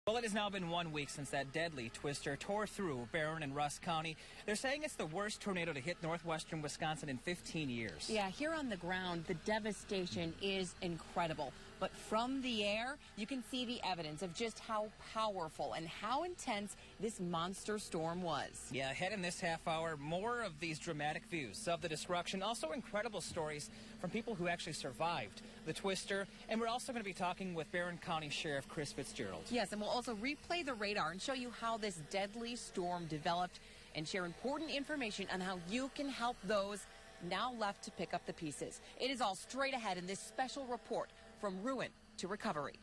Well, it has now been 1 week since that deadly twister tore through Barron and Rusk County. They're saying it's the worst tornado to hit northwestern Wisconsin in 15 years. Yeah, here on the ground, the devastation is incredible. But from the air, you can see the evidence of just how powerful and how intense this monster storm was. Yeah, ahead in this half hour, more of these dramatic views of the destruction. Also incredible stories from people who actually survived the twister. And we're also going to be talking with Barron County Sheriff Chris Fitzgerald. Yes, and we'll also replay the radar and show you how this deadly storm developed and share important information on how you can help those now left to pick up the pieces. It is all straight ahead in this special report, From Ruin to Recovery.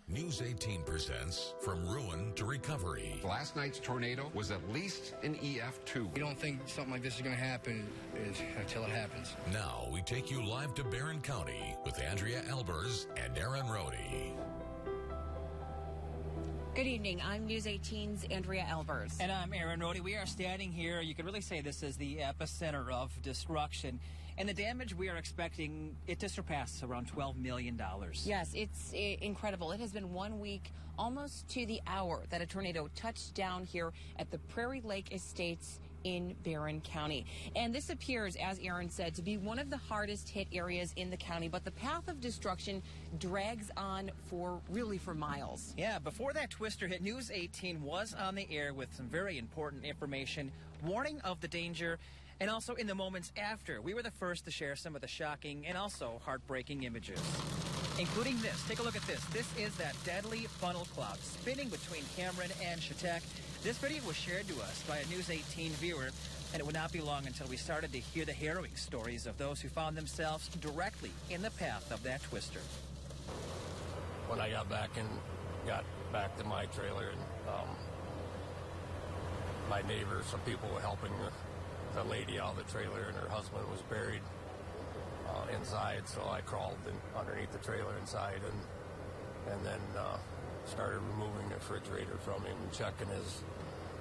News 18 presents From Ruin to Recovery. Last night's tornado was at least an EF2. You don't think something like this is going to happen until it happens. Now we take you live to Barron County with Andrea Albers and Aaron Rohde. Good evening. I'm News 18's Andrea Albers. And I'm Aaron Rohde. We are standing here. You could really say this is the epicenter of destruction. And the damage, we are expecting it to surpass around $12 million. Yes, it's incredible. It has been 1 week, almost to the hour, that a tornado touched down here at the Prairie Lake Estates in Barron County. And this appears, as Aaron said, to be one of the hardest hit areas in the county. But the path of destruction drags on for miles. Yeah, before that twister hit, News 18 was on the air with some very important information, warning of the danger. And also in the moments after, we were the first to share some of the shocking and also heartbreaking images, including this. Take a look at this. This is that deadly funnel cloud spinning between Cameron and Chautauqua. This video was shared to us by a News 18 viewer, and it would not be long until we started to hear the harrowing stories of those who found themselves directly in the path of that twister. When I got back to my trailer, and my neighbors, some people were helping the lady out of the trailer, and her husband was buried inside, so I crawled underneath the trailer inside and then started removing the refrigerator from him and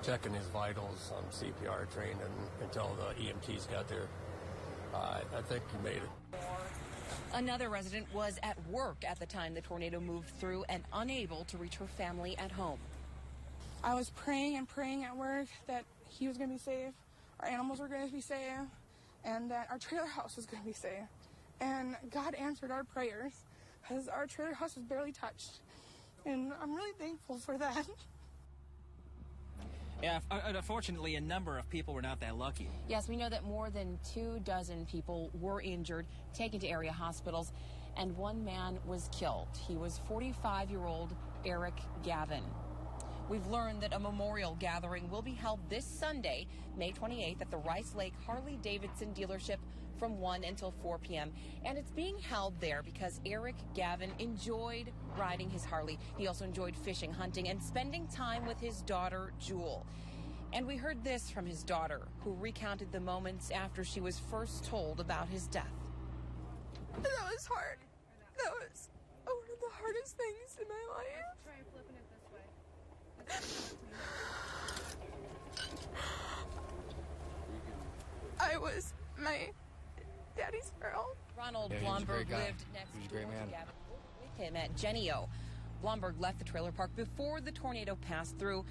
checking his vitals. I'm CPR trained until the EMTs got there. I think he made it. Another resident was at work at the time the tornado moved through and unable to reach her family at home. I was praying and praying at work that he was going to be safe, our animals were going to be safe, and that our trailer house was going to be safe. And God answered our prayers because our trailer house was barely touched. And I'm really thankful for that. Yeah, unfortunately, a number of people were not that lucky. Yes, we know that more than 24 people were injured, taken to area hospitals, and one man was killed. He was 45-year-old Eric Gavin. We've learned that a memorial gathering will be held this Sunday, May 28th, at the Rice Lake Harley-Davidson dealership from 1 until 4 p.m. And it's being held there because Eric Gavin enjoyed riding his Harley. He also enjoyed fishing, hunting, and spending time with his daughter, Jewel. And we heard this from his daughter, who recounted the moments after she was first told about his death. That was hard. That was one of the hardest things in my life. Try flipping it this way. I was my daddy's girl. Ronald Yeah, he was a Blomberg great guy. lived next He was a door great man. to Gavin with him at Genio. Blomberg left the trailer park before the tornado passed through,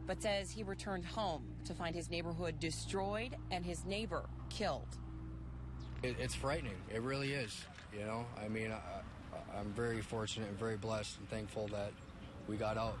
but says he returned home to find his neighborhood destroyed and his neighbor killed. It's frightening. It really is. You know, I mean, I'm very fortunate and very blessed and thankful that we got out.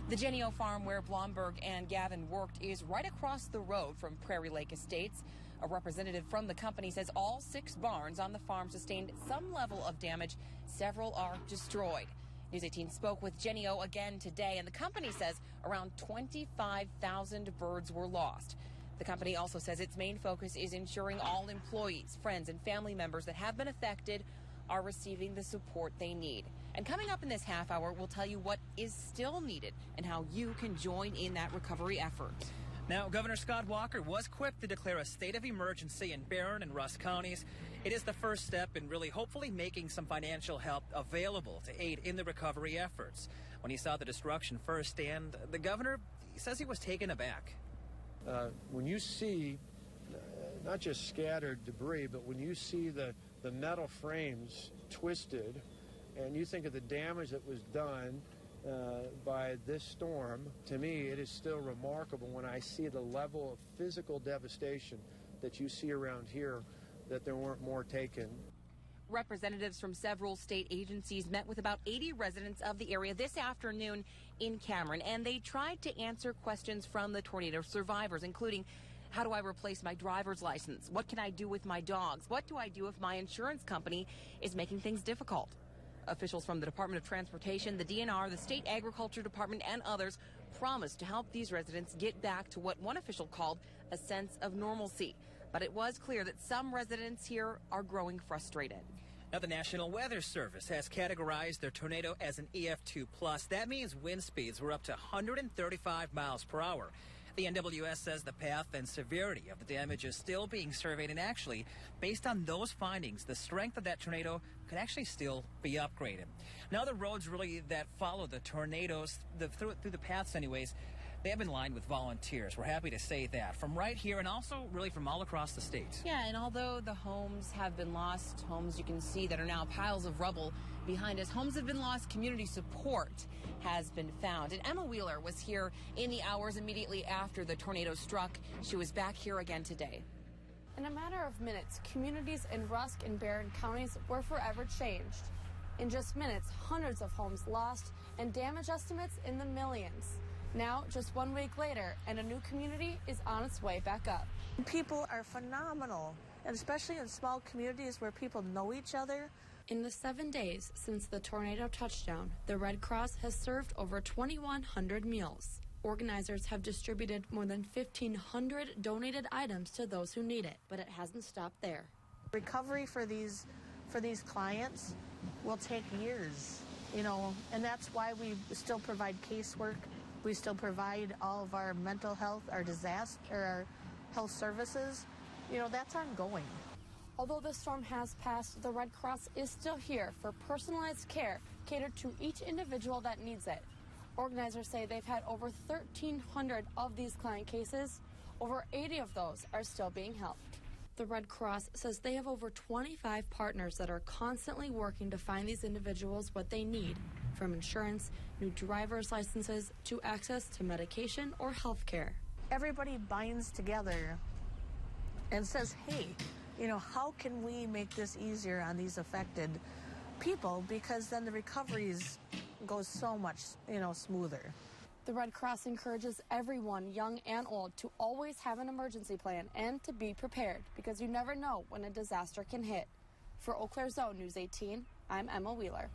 The Genio farm where Blomberg and Gavin worked is right across the road from Prairie Lake Estates. A representative from the company says all 6 barns on the farm sustained some level of damage. Several are destroyed. News 18 spoke with Genio again today, and the company says around 25,000 birds were lost. The company also says its main focus is ensuring all employees, friends, and family members that have been affected are receiving the support they need. And coming up in this half hour, we'll tell you what is still needed and how you can join in that recovery effort. Now, Governor Scott Walker was quick to declare a state of emergency in Barron and Rusk counties. It is the first step in really hopefully making some financial help available to aid in the recovery efforts. When he saw the destruction firsthand, the governor says he was taken aback. When you see not just scattered debris, but when you see the metal frames twisted, and you think of the damage that was done by this storm. To me, it is still remarkable when I see the level of physical devastation that you see around here, that there weren't more taken. Representatives from several state agencies met with about 80 residents of the area this afternoon in Cameron, and they tried to answer questions from the tornado survivors, including, how do I replace my driver's license? What can I do with my dogs? What do I do if my insurance company is making things difficult? Officials from the Department of Transportation, the DNR, the State Agriculture Department, and others promised to help these residents get back to what one official called a sense of normalcy. But it was clear that some residents here are growing frustrated. Now, the National Weather Service has categorized their tornado as an EF2+. That means wind speeds were up to 135 miles per hour. The NWS says the path and severity of the damage is still being surveyed, and actually, based on those findings, the strength of that tornado could actually still be upgraded. Now, the roads really that follow the tornadoes, through the paths anyways, they have been lined with volunteers. We're happy to say that. From right here and also really from all across the state. Yeah, and although the homes have been lost, homes you can see that are now piles of rubble behind us, homes have been lost, community support has been found. And Emma Wheeler was here in the hours immediately after the tornado struck. She was back here again today. In a matter of minutes, communities in Rusk and Barron counties were forever changed. In just minutes, hundreds of homes lost and damage estimates in the millions. Now, just 1 week later, and a new community is on its way back up. People are phenomenal, and especially in small communities where people know each other. In the 7 days since the tornado touchdown, the Red Cross has served over 2,100 meals. Organizers have distributed more than 1,500 donated items to those who need it, but it hasn't stopped there. Recovery for these clients will take years, and that's why we still provide casework. We still provide all of our mental health, our health services. That's ongoing. Although the storm has passed, the Red Cross is still here for personalized care catered to each individual that needs it. Organizers say they've had over 1,300 of these client cases. Over 80 of those are still being helped. The Red Cross says they have over 25 partners that are constantly working to find these individuals what they need, from insurance, new driver's licenses, to access to medication or health care. Everybody binds together and says, hey, how can we make this easier on these affected people? Because then the recoveries goes so much, smoother. The Red Cross encourages everyone, young and old, to always have an emergency plan and to be prepared, because you never know when a disaster can hit. For Eau Claire Zone News 18, I'm Emma Wheeler.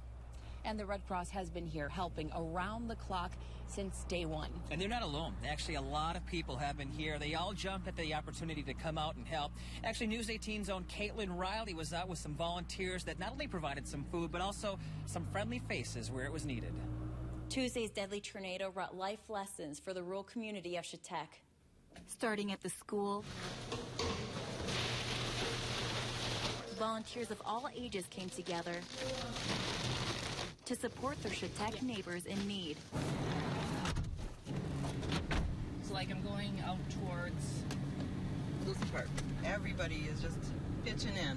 And the Red Cross has been here helping around the clock since day one. And they're not alone. Actually, a lot of people have been here. They all jumped at the opportunity to come out and help. Actually, News 18's own Caitlin Riley was out with some volunteers that not only provided some food, but also some friendly faces where it was needed. Tuesday's deadly tornado brought life lessons for the rural community of Chautauqua. Starting at the school, volunteers of all ages came together to support their Chautauqua neighbors in need. It's like I'm going out towards Lucy Park. Everybody is just pitching in,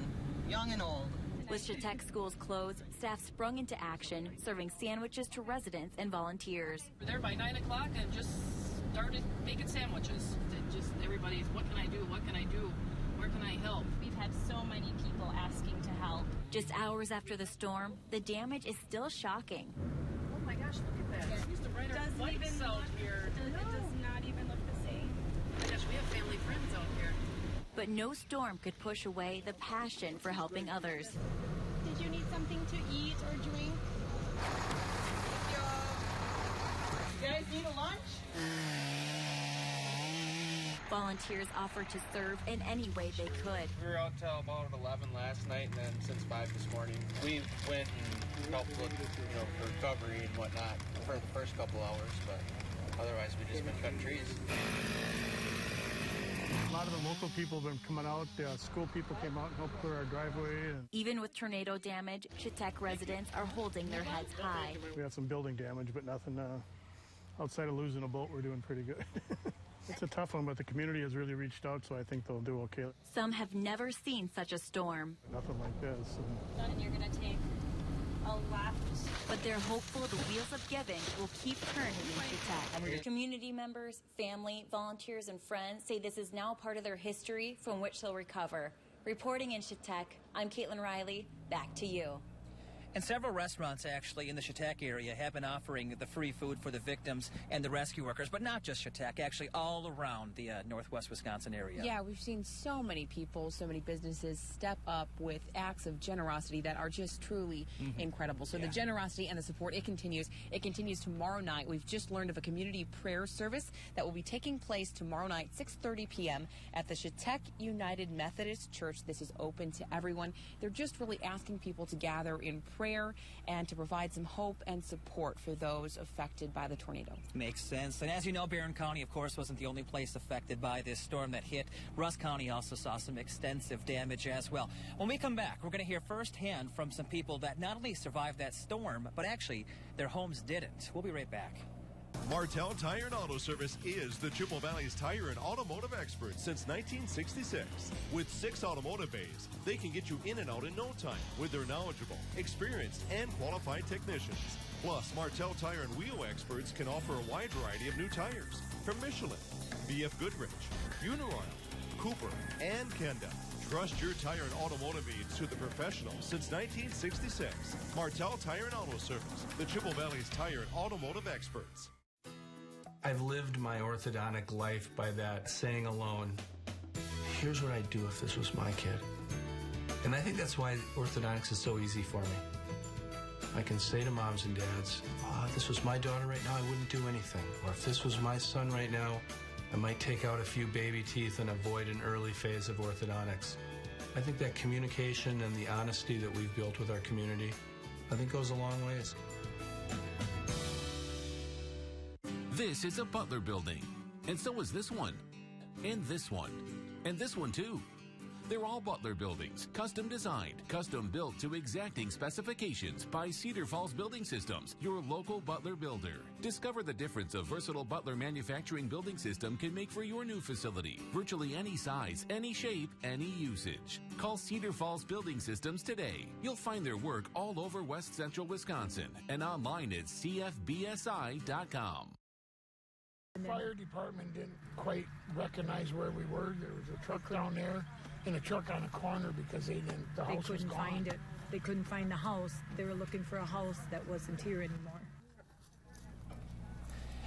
young and old. With Chautauqua schools closed, staff sprung into action, serving sandwiches to residents and volunteers. We're there by 9 o'clock and just started making sandwiches. Just everybody's, what can I do? What can I do? Where can I help? We've had so many people asking to help. Just hours after the storm, the damage is still shocking. Oh my gosh, look at that. It used to ride our bikes out here. It does not even look the same. Oh my gosh, we have family friends out here. But no storm could push away the passion for helping others. Did you need something to eat or drink? You guys need a lunch? Volunteers offered to serve in any way they could. We were out till about 11 last night, and then since 5 this morning. We went and helped with, for recovery and whatnot for the first couple hours, but otherwise we just been cutting trees. A lot of the local people have been coming out. The school people came out and helped clear our driveway. Even with tornado damage, Chautauqua residents are holding their heads high. We had some building damage, but nothing outside of losing a boat. We're doing pretty good. It's a tough one, but the community has really reached out, so I think they'll do okay. Some have never seen such a storm. Nothing like this. And you're going to take left. But they're hopeful the wheels of giving will keep turning in Chautauqua. Community members, family, volunteers, and friends say this is now part of their history from which they'll recover. Reporting in Chautauqua, I'm Caitlin Riley. Back to you. And several restaurants, actually, in the Chautauqua area have been offering the free food for the victims and the rescue workers, but not just Chautauqua, actually all around the northwest Wisconsin area. Yeah, we've seen so many people, so many businesses step up with acts of generosity that are just truly incredible. So the generosity and the support, it continues. It continues tomorrow night. We've just learned of a community prayer service that will be taking place tomorrow night, 6:30 p.m. at the Chautauqua United Methodist Church. This is open to everyone. They're just really asking people to gather in prayer and to provide some hope and support for those affected by the tornado. Makes sense. And as you know, Barron County, of course, wasn't the only place affected by this storm that hit. Rusk County also saw some extensive damage as well. When we come back, we're going to hear firsthand from some people that not only survived that storm, but actually their homes didn't. We'll be right back. Martel Tire and Auto Service is the Chippewa Valley's tire and automotive expert since 1966. With 6 automotive bays, they can get you in and out in no time with their knowledgeable, experienced, and qualified technicians. Plus, Martel Tire and Wheel experts can offer a wide variety of new tires from Michelin, BF Goodrich, Uniroyal, Cooper, and Kenda. Trust your tire and automotive needs to the professionals since 1966. Martel Tire and Auto Service, the Chippewa Valley's tire and automotive experts. I've lived my orthodontic life by that saying alone. Here's what I'd do if this was my kid. And I think that's why orthodontics is so easy for me. I can say to moms and dads, if this was my daughter right now, I wouldn't do anything. Or if this was my son right now, I might take out a few baby teeth and avoid an early phase of orthodontics. I think that communication and the honesty that we've built with our community, I think goes a long ways. This is a Butler building, and so is this one, and this one, and this one too. They're all Butler buildings, custom designed, custom built to exacting specifications by Cedar Falls Building Systems, your local Butler builder. Discover the difference a versatile Butler manufacturing building system can make for your new facility. Virtually any size, any shape, any usage. Call Cedar Falls Building Systems today. You'll find their work all over West Central Wisconsin and online at cfbsi.com. The fire department didn't quite recognize where we were. There was a truck down there and a truck on a corner because the house was gone. They couldn't find it. They couldn't find the house. They were looking for a house that wasn't here anymore.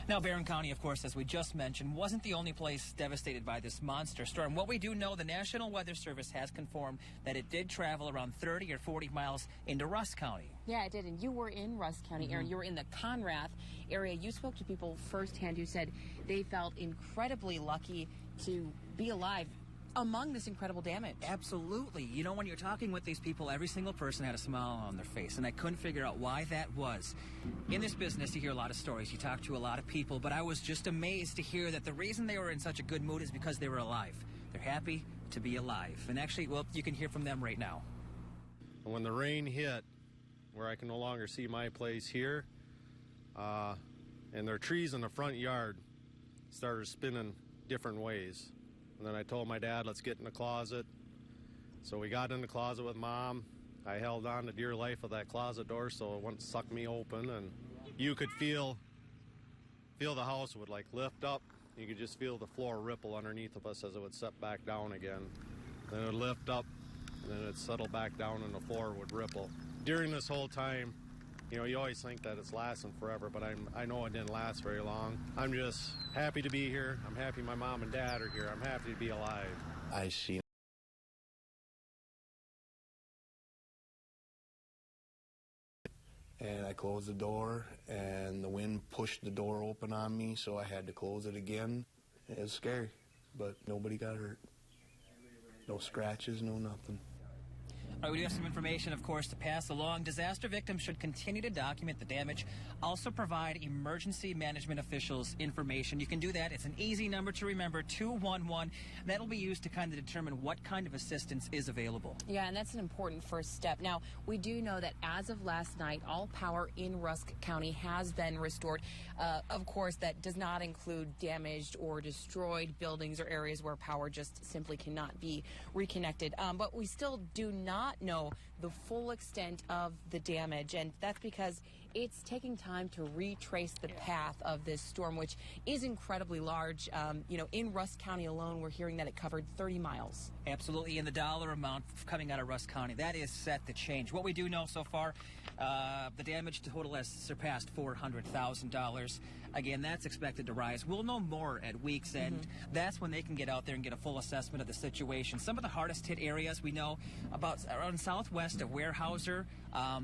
Now, Barron County, of course, as we just mentioned, wasn't the only place devastated by this monster storm. What we do know, the National Weather Service has confirmed that it did travel around 30 or 40 miles into Rusk County. Yeah, it did. And you were in Rusk County area. You were in the Conrath area. You spoke to people firsthand who said they felt incredibly lucky to be alive among this incredible damage. Absolutely. You know, when you're talking with these people, every single person had a smile on their face, and I couldn't figure out why that was. In this business, you hear a lot of stories. You talk to a lot of people, but I was just amazed to hear that the reason they were in such a good mood is because they were alive. They're happy to be alive. And actually, well, you can hear from them right now. When the rain hit, where I can no longer see my place here, and their trees in the front yard started spinning different ways. And then I told my dad, let's get in the closet. So we got in the closet with Mom. I held on to dear life of that closet door so it wouldn't suck me open. And you could feel the house would like lift up. You could just feel the floor ripple underneath of us as it would set back down again. Then it would lift up, and then it would settle back down and the floor would ripple. During this whole time, you know, you always think that it's lasting forever, but I know it didn't last very long. I'm just happy to be here. I'm happy my mom and dad are here. I'm happy to be alive. I see. And I closed the door, and the wind pushed the door open on me, so I had to close it again. It was scary, but nobody got hurt. No scratches, no nothing. All right, we do have some information, of course, to pass along. Disaster victims should continue to document the damage. Also provide emergency management officials information. You can do that. It's an easy number to remember, 211. That'll be used to kind of determine what kind of assistance is available. Yeah, and that's an important first step. Now, we do know that as of last night, all power in Rusk County has been restored. Of course, that does not include damaged or destroyed buildings or areas where power just simply cannot be reconnected. But we still do not know the full extent of the damage, and that's because it's taking time to retrace the path of this storm, which is incredibly large. In Rusk County alone, we're hearing that it covered 30 miles. Absolutely, and the dollar amount coming out of Rusk County, that is set to change. What we do know so far, the damage total has surpassed $400,000. Again, that's expected to rise. We'll know more at week's end. That's when they can get out there and get a full assessment of the situation. Some of the hardest hit areas we know about around southwest of Weyerhaeuser,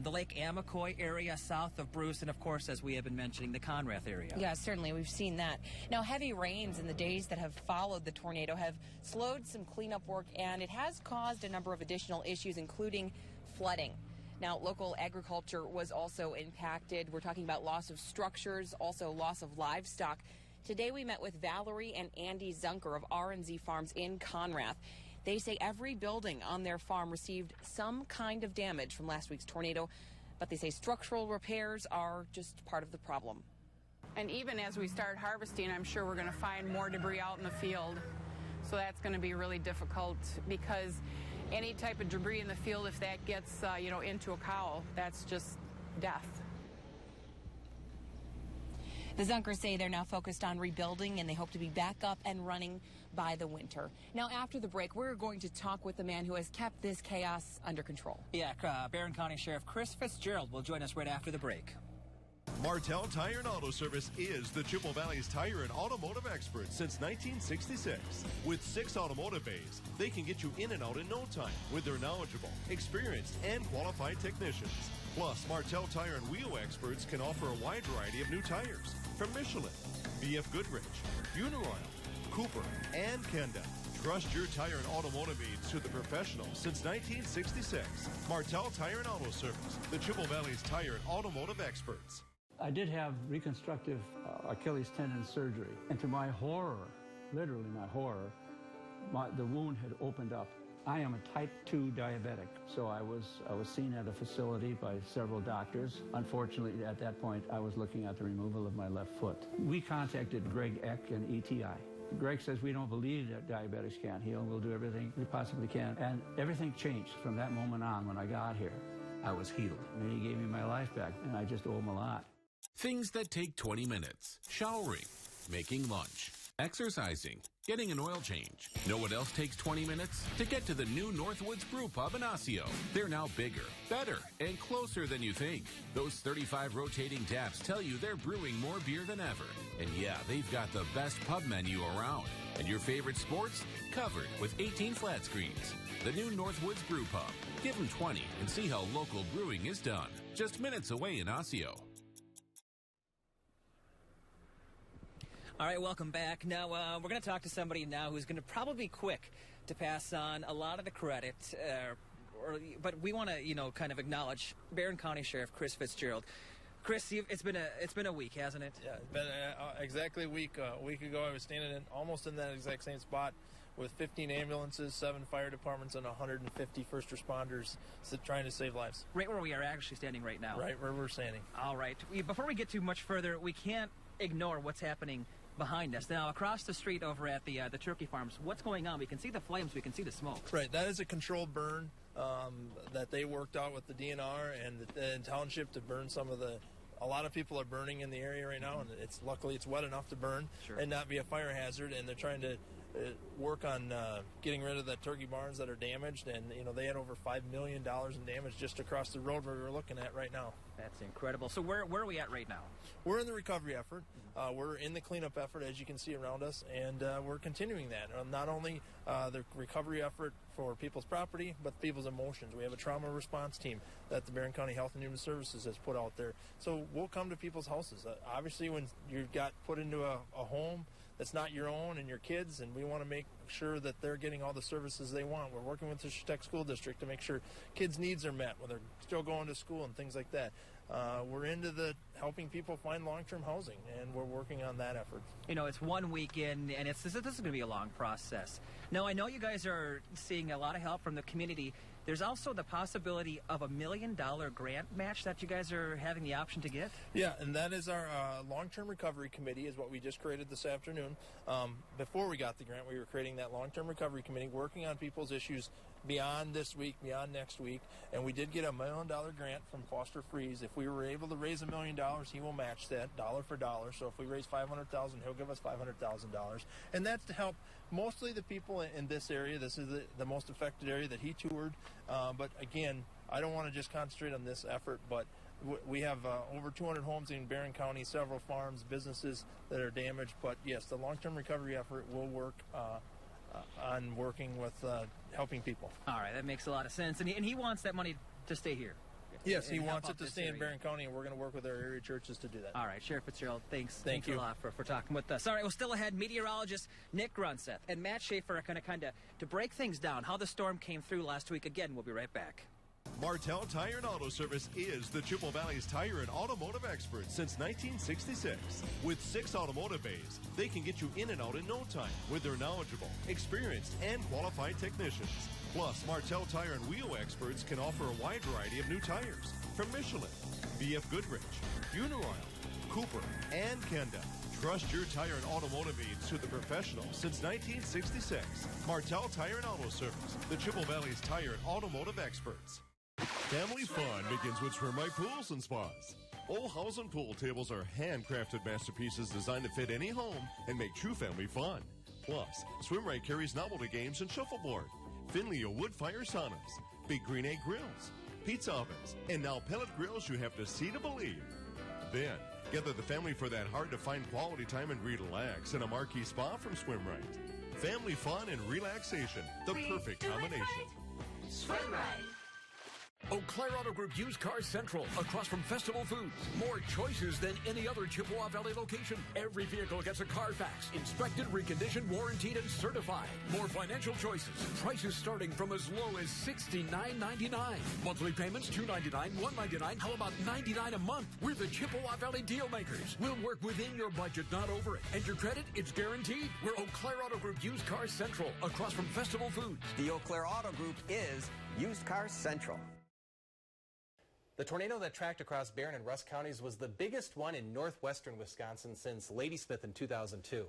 the Lake Amicoy area south of Bruce, and of course, as we have been mentioning, the Conrath area. Yeah, certainly. We've seen that. Now, heavy rains in the days that have followed the tornado have slowed some cleanup work, and it has caused a number of additional issues, including flooding. Now, local agriculture was also impacted. We're talking about loss of structures, also loss of livestock. Today, we met with Valerie and Andy Zunker of R&Z Farms in Conrath. They say every building on their farm received some kind of damage from last week's tornado, but they say structural repairs are just part of the problem. And even as we start harvesting, I'm sure we're going to find more debris out in the field. So that's going to be really difficult, because any type of debris in the field, if that gets, into a cow, that's just death. The Zunkers say they're now focused on rebuilding, and they hope to be back up and running by the winter. Now, after the break, we're going to talk with the man who has kept this chaos under control. Yeah, Barron County Sheriff Chris Fitzgerald will join us right after the break. Martel Tire and Auto Service is the Chippewa Valley's tire and automotive expert since 1966. With 6 automotive bays, they can get you in and out in no time with their knowledgeable, experienced, and qualified technicians. Plus, Martel Tire and Wheel experts can offer a wide variety of new tires from Michelin, BF Goodrich, Uniroyal, Cooper, and Kenda. Trust your tire and automotive needs to the professionals since 1966. Martel Tire and Auto Service, the Chippewa Valley's tire and automotive experts. I did have reconstructive Achilles tendon surgery, and to my horror, literally my horror, the wound had opened up. I am a type 2 diabetic, so I was seen at a facility by several doctors. Unfortunately, at that point, I was looking at the removal of my left foot. We contacted Greg Eck and ETI. Greg says, we don't believe that diabetics can't heal. We'll do everything we possibly can. And everything changed from that moment on. When I got here, I was healed. And he gave me my life back, and I just owe him a lot. Things that take 20 minutes. Showering, making lunch, exercising, getting an oil change. Know what else takes 20 minutes? To get to the new Northwoods Brew Pub in Osseo. They're now bigger, better, and closer than you think. Those 35 rotating taps tell you they're brewing more beer than ever. And yeah, they've got the best pub menu around. And your favorite sports? Covered with 18 flat screens. The new Northwoods Brew Pub. Give them 20 and see how local brewing is done. Just minutes away in Osseo. All right, welcome back. Now, we're going to talk to somebody now who's going to probably be quick to pass on a lot of the credit, but we want to, kind of acknowledge Barron County Sheriff Chris Fitzgerald. Chris, it's been a week, hasn't it? Yeah, it's been exactly a week. A week ago, I was standing almost in that exact same spot with 15 ambulances, 7 fire departments, and 150 first responders trying to save lives. Right where we are actually standing right now. Right where we're standing. All right. Before we get too much further, we can't ignore what's happening behind us. Now, across the street over at the turkey farms, what's going on? We can see the flames, we can see the smoke. Right, that is a controlled burn that they worked out with the DNR and the township to burn some of a lot of people are burning in the area right now, and luckily it's wet enough to burn and not be a fire hazard, and they're trying to work on getting rid of the turkey barns that are damaged, and they had over $5 million in damage just across the road where we're looking at right now. That's incredible. So where are we at right now? We're in the recovery effort. We're in the cleanup effort, as you can see around us, and we're continuing that. Not only the recovery effort for people's property, but people's emotions. We have a trauma response team that the Barron County Health and Human Services has put out there. So we'll come to people's houses. Obviously, when you got put into a home that's not your own and your kids, and we want to make sure that they're getting all the services they want. We're working with the Tech School District to make sure kids' needs are met when they're still going to school and things like that. We're into helping people find long-term housing, and we're working on that effort. It's 1 week in, and this is going to be a long process. Now, I know you guys are seeing a lot of help from the community. There's also the possibility of $1 million grant match that you guys are having the option to get. Yeah, and that is our long-term recovery committee is what we just created this afternoon. Before we got the grant, we were creating that long-term recovery committee, working on people's issues beyond this week, beyond next week. And we did get a $1 million grant from Foster Freeze. If we were able to raise $1 million, he will match that dollar for dollar. So if we raise $500,000, he'll give us $500,000. And that's to help mostly the people in this area. This is the most affected area that he toured. But again, I don't want to just concentrate on this effort, but we have over 200 homes in Barron County, several farms, businesses that are damaged. But yes, the long-term recovery effort will work on working with helping people. All right, that makes a lot of sense. And he wants that money to stay here. Yes, he wants it to stay in Barron County, and we're going to work with our area churches to do that. All right, Sheriff Fitzgerald, thanks Thank you a lot for talking with us. All right, well, still ahead, meteorologists Nick Grunseth and Matt Schaefer are going to to break things down, how the storm came through last week. Again, we'll be right back. Martel Tire and Auto Service is the Chippewa Valley's tire and automotive expert since 1966. With 6 automotive bays, they can get you in and out in no time with their knowledgeable, experienced, and qualified technicians. Plus, Martel Tire and Wheel experts can offer a wide variety of new tires from Michelin, BF Goodrich, Uniroyal, Cooper, and Kenda. Trust your tire and automotive needs to the professionals since 1966. Martel Tire and Auto Service, the Chippewa Valley's tire and automotive experts. Family fun begins with Swim Right Pools and Spas. Old House and Pool tables are handcrafted masterpieces designed to fit any home and make true family fun. Plus, Swim Right carries novelty games and shuffleboard, Finley wood fire saunas, Big Green Egg grills, pizza ovens, and now pellet grills you have to see to believe. Then, gather the family for that hard-to-find quality time and relax in a marquee spa from Swim Right. Family fun and relaxation, the perfect combination. Swim Right. Eau Claire Auto Group Used Car Central, across from Festival Foods. More choices than any other Chippewa Valley location. Every vehicle gets a Carfax, inspected, reconditioned, warranted, and certified. More financial choices. Prices starting from as low as $69.99. Monthly payments $299, $199. How about $99 a month? We're the Chippewa Valley deal makers. We'll work within your budget, not over it. And your credit, it's guaranteed. We're Eau Claire Auto Group Used Car Central, across from Festival Foods. The Eau Claire Auto Group is Used Car Central. The tornado that tracked across Barron and Rusk counties was the biggest one in northwestern Wisconsin since Ladysmith in 2002.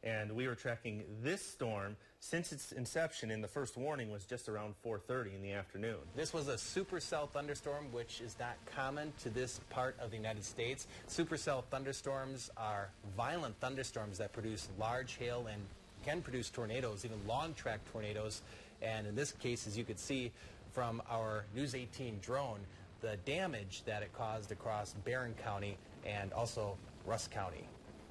And we were tracking this storm since its inception, and the first warning was just around 4:30 in the afternoon. This was a supercell thunderstorm, which is not common to this part of the United States. Supercell thunderstorms are violent thunderstorms that produce large hail and can produce tornadoes, even long-track tornadoes. And in this case, as you could see from our News 18 drone, the damage that it caused across Barron County and also Rusk County.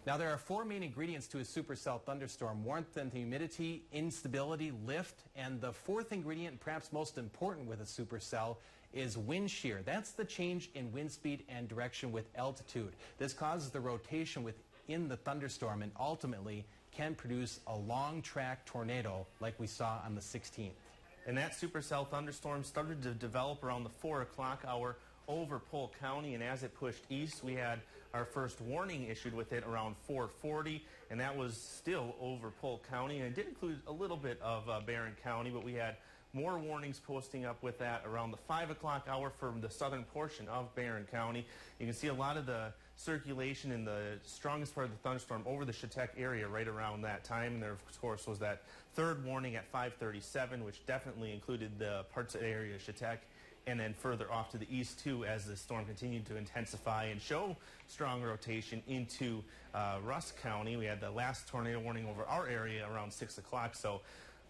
Now, there are 4 main ingredients to a supercell thunderstorm: warmth and humidity, instability, lift, and the 4th ingredient, perhaps most important with a supercell, is wind shear. That's the change in wind speed and direction with altitude. This causes the rotation within the thunderstorm and ultimately can produce a long-track tornado like we saw on the 16th. And that supercell thunderstorm started to develop around the 4 o'clock hour over Polk County, and as it pushed east, we had our first warning issued with it around 4:40, and that was still over Polk County, and it did include a little bit of Barron County, but we had more warnings posting up with that around the 5 o'clock hour from the southern portion of Barron County. You can see a lot of the circulation in the strongest part of the thunderstorm over the Chetek area right around that time. And there, of course, was that third warning at 5:37, which definitely included the parts of the area of Chetek, and then further off to the east, too, as the storm continued to intensify and show strong rotation into Rusk County. We had the last tornado warning over our area around 6 o'clock. So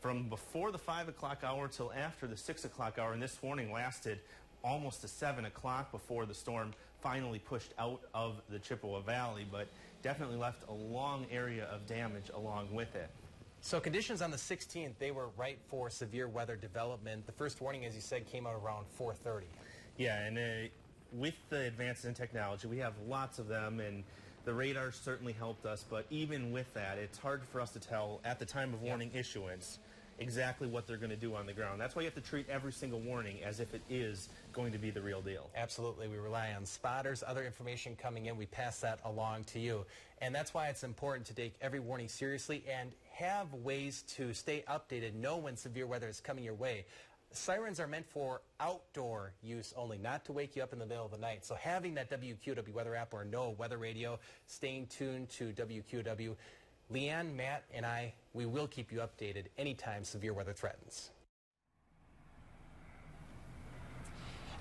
from before the 5 o'clock hour till after the 6 o'clock hour, and this warning lasted almost to 7 o'clock before the storm finally pushed out of the Chippewa Valley, but definitely left a long area of damage along with it. So conditions on the 16th, they were ripe for severe weather development. The first warning, as you said, came out around 4:30. Yeah, and with the advances in technology, we have lots of them, and the radar certainly helped us, but even with that, it's hard for us to tell at the time of warning issuance exactly what they're going to do on the ground. That's why you have to treat every single warning as if it is going to be the real deal. Absolutely. We rely on spotters, other information coming in. We pass that along to you. And that's why it's important to take every warning seriously and have ways to stay updated, know when severe weather is coming your way. Sirens are meant for outdoor use only, not to wake you up in the middle of the night. So having that WQOW weather app or NOAA weather radio, staying tuned to WQOW, Leanne, Matt, and I, we will keep you updated anytime severe weather threatens.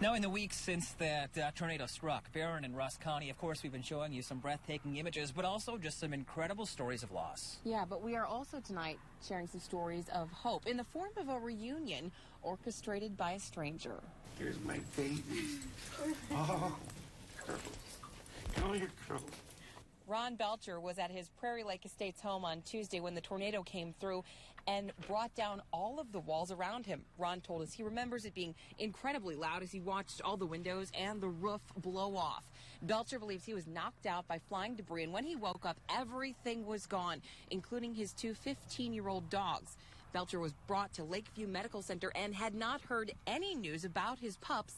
Now, in the weeks since that tornado struck Barron and Rusk County, of course, we've been showing you some breathtaking images, but also just some incredible stories of loss. Yeah, but we are also tonight sharing some stories of hope in the form of a reunion orchestrated by a stranger. Here's my baby. Oh, girls. Come here, girls. Ron Belcher was at his Prairie Lake Estates home on Tuesday when the tornado came through and brought down all of the walls around him. Ron told us he remembers it being incredibly loud as he watched all the windows and the roof blow off. Belcher believes he was knocked out by flying debris, and when he woke up, everything was gone, including his two 15-year-old dogs. Belcher was brought to Lakeview Medical Center and had not heard any news about his pups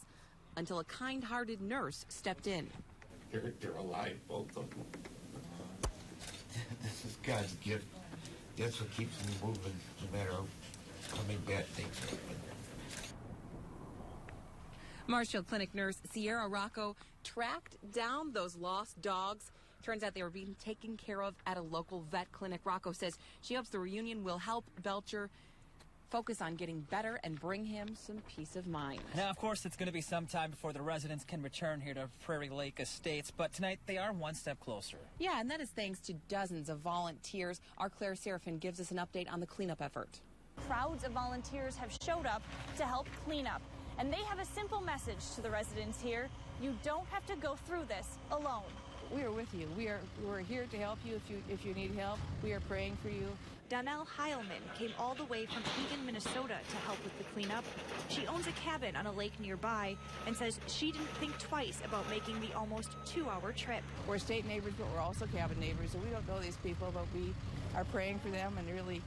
until a kind-hearted nurse stepped in. They're alive, both of them. This is God's gift. That's what keeps me moving, no matter how many bad things happen. Marshfield Clinic nurse Sierra Rocco tracked down those lost dogs. Turns out they were being taken care of at a local vet clinic. Rocco says she hopes the reunion will help Belcher focus on getting better and bring him some peace of mind. Now, of course, it's going to be some time before the residents can return here to Prairie Lake Estates, but tonight they are one step closer. Yeah, and that is thanks to dozens of volunteers. Our Claire Seraphin gives us an update on the cleanup effort. Crowds of volunteers have showed up to help clean up, and they have a simple message to the residents here. You don't have to go through this alone. We are with you. We're here to help you if you need help. We are praying for you. Donnell Heilman came all the way from Eagan, Minnesota to help with the cleanup. She owns a cabin on a lake nearby and says she didn't think twice about making the almost 2-hour trip. We're state neighbors, but we're also cabin neighbors, so we don't know these people, but we are praying for them and really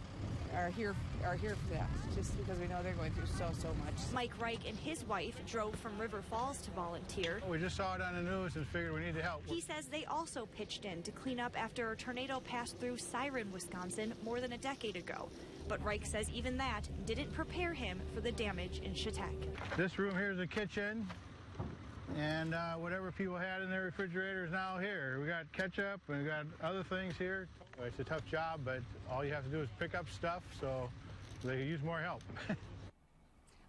are here for that, just because we know they're going through so much. Mike Reich and his wife drove from River Falls to volunteer. We just saw it on the news and figured we need to help. He says they also pitched in to clean up after a tornado passed through Siren, Wisconsin more than a decade ago. But Reich says even that didn't prepare him for the damage in Chautauqua. This room here is the kitchen, and whatever people had in their refrigerator is now here. We got ketchup and we got other things here. It's a tough job, but all you have to do is pick up stuff so they can use more help.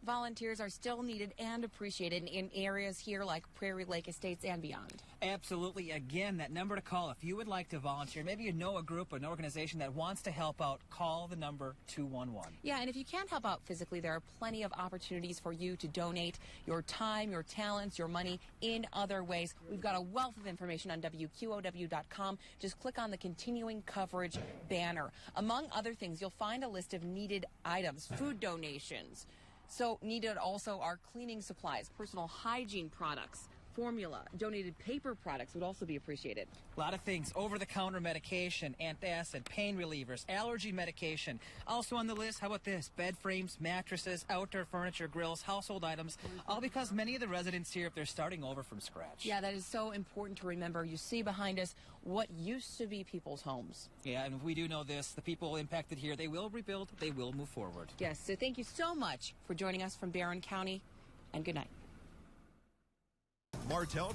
Volunteers are still needed and appreciated in areas here like Prairie Lake Estates and beyond. Absolutely. Again, that number to call if you would like to volunteer. Maybe you know a group, an organization that wants to help out. Call the number 211. Yeah, and if you can't help out physically, there are plenty of opportunities for you to donate your time, your talents, your money in other ways. We've got a wealth of information on WQOW.com. Just click on the continuing coverage banner. Among other things, you'll find a list of needed items, food donations. So needed also are cleaning supplies, personal hygiene products, formula, donated paper products would also be appreciated. A lot of things. Over-the-counter medication, antacid, pain relievers, allergy medication. Also on the list, how about this? Bed frames, mattresses, outdoor furniture, grills, household items. All because many of the residents here, they're starting over from scratch. Yeah, that is so important to remember. You see behind us what used to be people's homes. Yeah, and we do know this. The people impacted here, they will rebuild, they will move forward. Yes, so thank you so much for joining us from Barron County, and good night. Martell